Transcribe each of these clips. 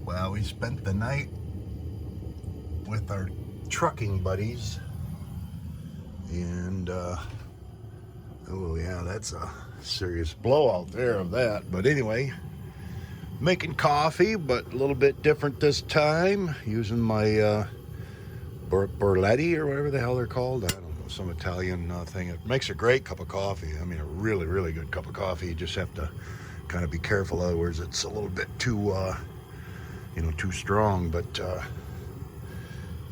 Well, we spent the night with our trucking buddies, and oh yeah, that's a serious blowout there of that. But anyway, making coffee, but a little bit different this time, using my Borletti or whatever the hell they're called. I don't know, some Italian thing. It makes a great cup of coffee. I mean, a really, really good cup of coffee. You just have to kind of be careful, otherwise it's a little bit too too strong. But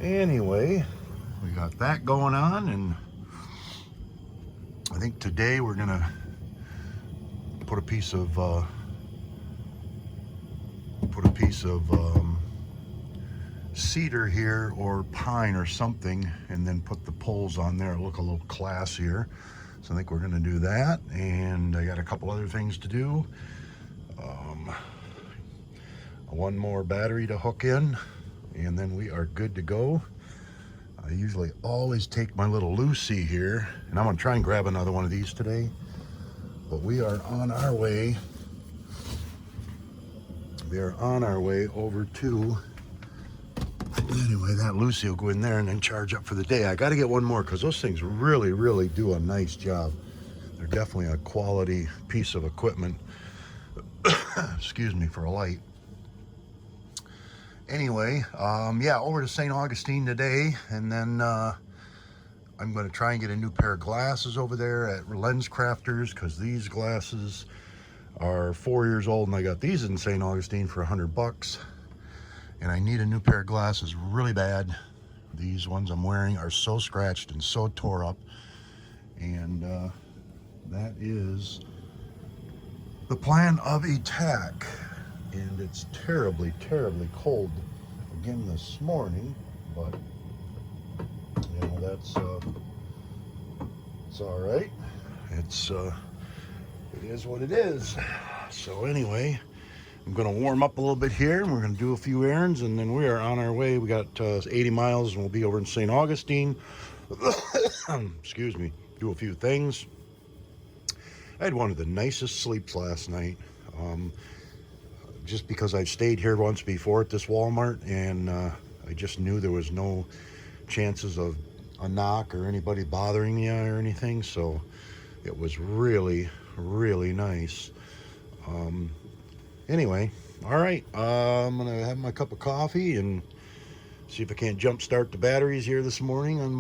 anyway, we got that going on, and I think today we're gonna put a piece of cedar here, or pine or something, and then put the poles on there, look a little classier. So I think we're gonna do that, and I got a couple other things to do. One more battery to hook in, and then we are good to go. I usually always take my little Lucy here, and I'm gonna try and grab another one of these today, but we are on our way. We are on our way over to, anyway, that Lucy will go in there and then charge up for the day. I got to get one more because those things really, really do a nice job. They're definitely a quality piece of equipment. Excuse me, for a light. Anyway, yeah, over to St. Augustine today, and then I'm going to try and get a new pair of glasses over there at Lens Crafters, because these glasses are 4 years old, and I got these in St. Augustine for $100, and I need a new pair of glasses really bad. These ones I'm wearing are so scratched and so tore up, and that is the plan of attack. And it's terribly, terribly cold again this morning, but you know, that's it's all right. It is what it is. So anyway, I'm going to warm up a little bit here, and we're going to do a few errands, and then we are on our way. We got 80 miles, and we'll be over in St. Augustine. Excuse me. Do a few things. I had one of the nicest sleeps last night. Just because I've stayed here once before at this Walmart, and I just knew there was no chances of a knock or anybody bothering me or anything, so it was really, really nice. Anyway, all right, I'm gonna have my cup of coffee and see if I can't jump start the batteries here this morning on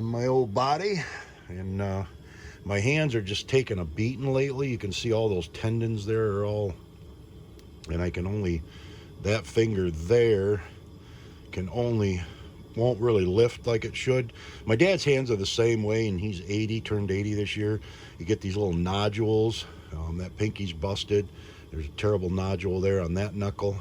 my old body. And my hands are just taking a beating lately. You can see all those tendons there are all, and I can only, that finger there won't really lift like it should. My dad's hands are the same way, and he's 80, turned 80 this year. You get these little nodules. That pinky's busted. There's a terrible nodule there on that knuckle.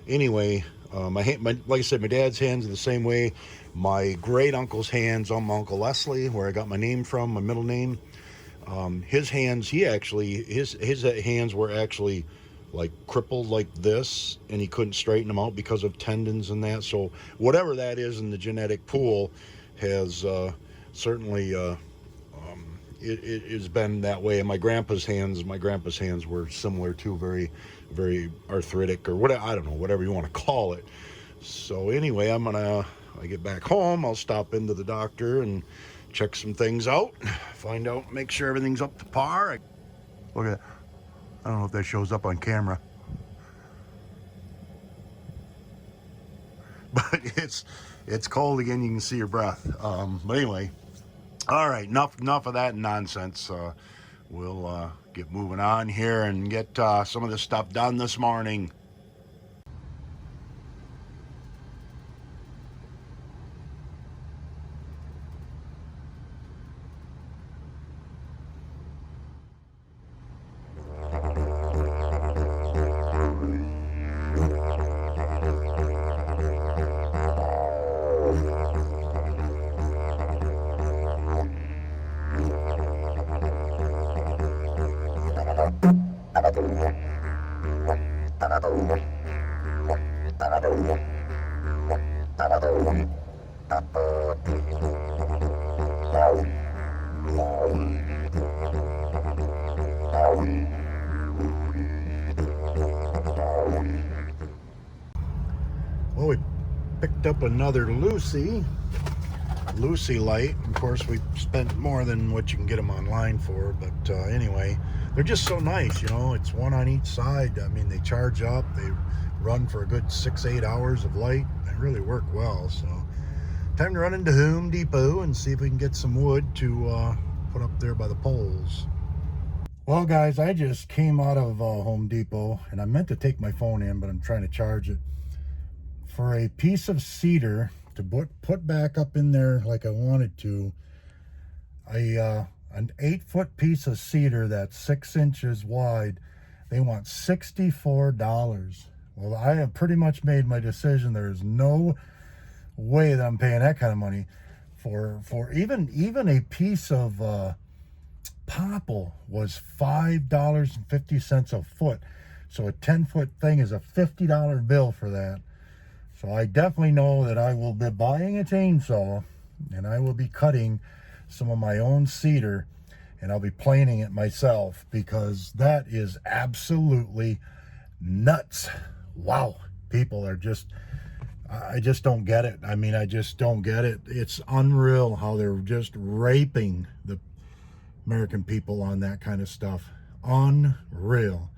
Anyway, like I said, my dad's hands are the same way. My great uncle's hands, Uncle Leslie, where I got my name from, my middle name. His hands, his hands were actually like crippled like this, and he couldn't straighten them out because of tendons and that. So whatever that is in the genetic pool has certainly it has been that way. And my grandpa's hands were similar too, very, very arthritic, or whatever, I don't know, whatever you want to call it. So anyway, I get back home, I'll stop into the doctor and check some things out, find out, make sure everything's up to par. Look at that. I don't know if that shows up on camera, but it's cold again. You can see your breath. But anyway, all right, enough of that nonsense. We'll get moving on here and get some of this stuff done this morning. Well, we picked up another Lucy light. Of course, we spent more than what you can get them online for, but anyway, they're just so nice, you know. It's one on each side. I mean, they charge up, they run for a good 6-8 hours of light. They really work well. So time to run into Home Depot and see if we can get some wood to put up there by the poles. Well, guys, I just came out of Home Depot, and I meant to take my phone in, but I'm trying to charge it. For a piece of cedar to put back up in there like I wanted to, an 8-foot piece of cedar that's 6 inches wide, they want $64. Well, I have pretty much made my decision. There's no way that I'm paying that kind of money for even a piece of popple was $5.50 a foot. So a 10-foot thing is a $50 bill for that. So I definitely know that I will be buying a chainsaw, and I will be cutting some of my own cedar, and I'll be planing it myself, because that is absolutely nuts. Wow, people are just, I just don't get it. I mean, I just don't get it. It's unreal how they're just raping the American people on that kind of stuff. Unreal.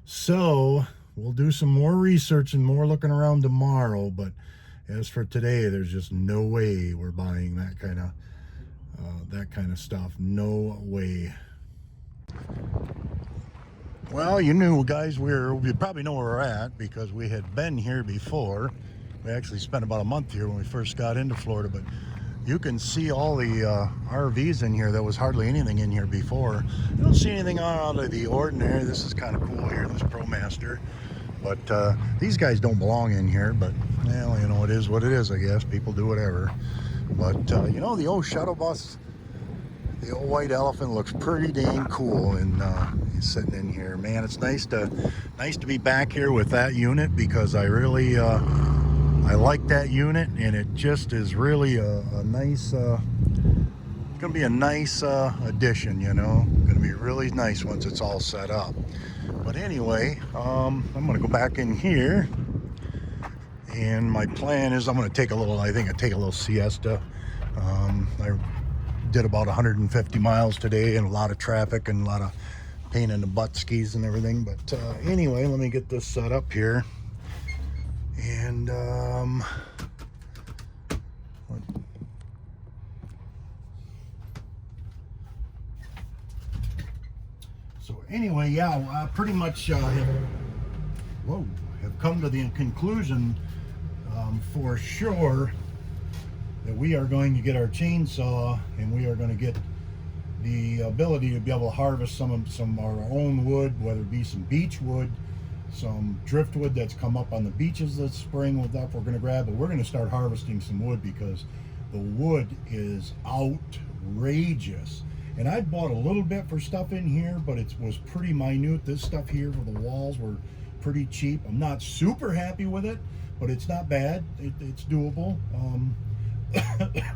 So we'll do some more research and more looking around tomorrow, but as for today, there's just no way we're buying that kind of stuff. No way. Well, you knew, guys, you probably know where we're at, because we had been here before. We actually spent about a month here when we first got into Florida, but you can see all the RVs in here. There was hardly anything in here before. You don't see anything out of the ordinary. This is kind of cool here, this ProMaster. But these guys don't belong in here, but, well, you know, it is what it is, I guess. People do whatever. But, you know, the old shuttle bus, the old white elephant, looks pretty dang cool, and he's sitting in here. Man, it's nice to be back here with that unit, because I really I like that unit, and it just is really a nice, it's gonna be a nice addition, you know. Gonna be really nice once it's all set up. But anyway, I'm gonna go back in here, and my plan is I'm gonna take a little siesta. I did about 150 miles today, and a lot of traffic and a lot of pain in the butt skis and everything. But anyway, let me get this set up here. And so anyway, yeah, I pretty much have come to the conclusion for sure that we are going to get our chainsaw, and we are going to get the ability to be able to harvest some of our own wood, whether it be some beech wood, some driftwood that's come up on the beaches this spring. With that, we're going to grab, but we're going to start harvesting some wood, because the wood is outrageous. And I bought a little bit for stuff in here, but it was pretty minute. This stuff here for the walls were pretty cheap. I'm not super happy with it, but it's not bad. It's doable.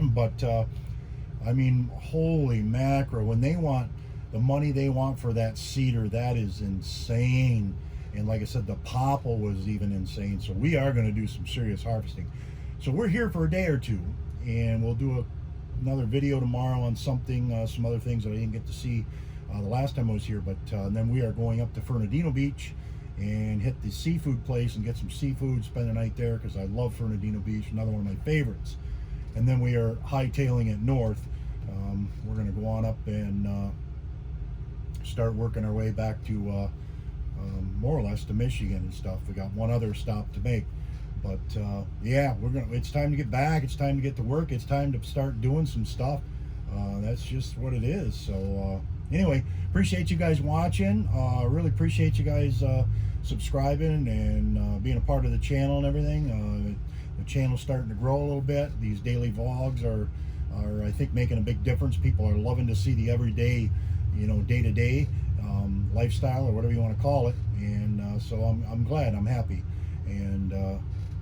But I mean, holy mackerel, when they want the money they want for that cedar, that is insane. And like I said, the popple was even insane. So we are going to do some serious harvesting. So we're here for a day or two, and we'll do another video tomorrow on something, some other things that I didn't get to see the last time I was here. But then we are going up to Fernandino Beach and hit the seafood place and get some seafood, spend the night there, because I love Fernandino Beach, another one of my favorites. And then we are hightailing it north. We're going to go on up and start working our way back to more or less to Michigan and stuff. We got one other stop to make, but yeah, it's time to get back. It's time to get to work. It's time to start doing some stuff. That's just what it is. So anyway, appreciate you guys watching. Really appreciate you guys subscribing and being a part of the channel and everything. The channel's starting to grow a little bit. These daily vlogs are I think making a big difference. People are loving to see the everyday, you know, day-to-day lifestyle, or whatever you want to call it. And so I'm glad, I'm happy. And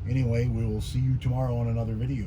anyway, we will see you tomorrow on another video.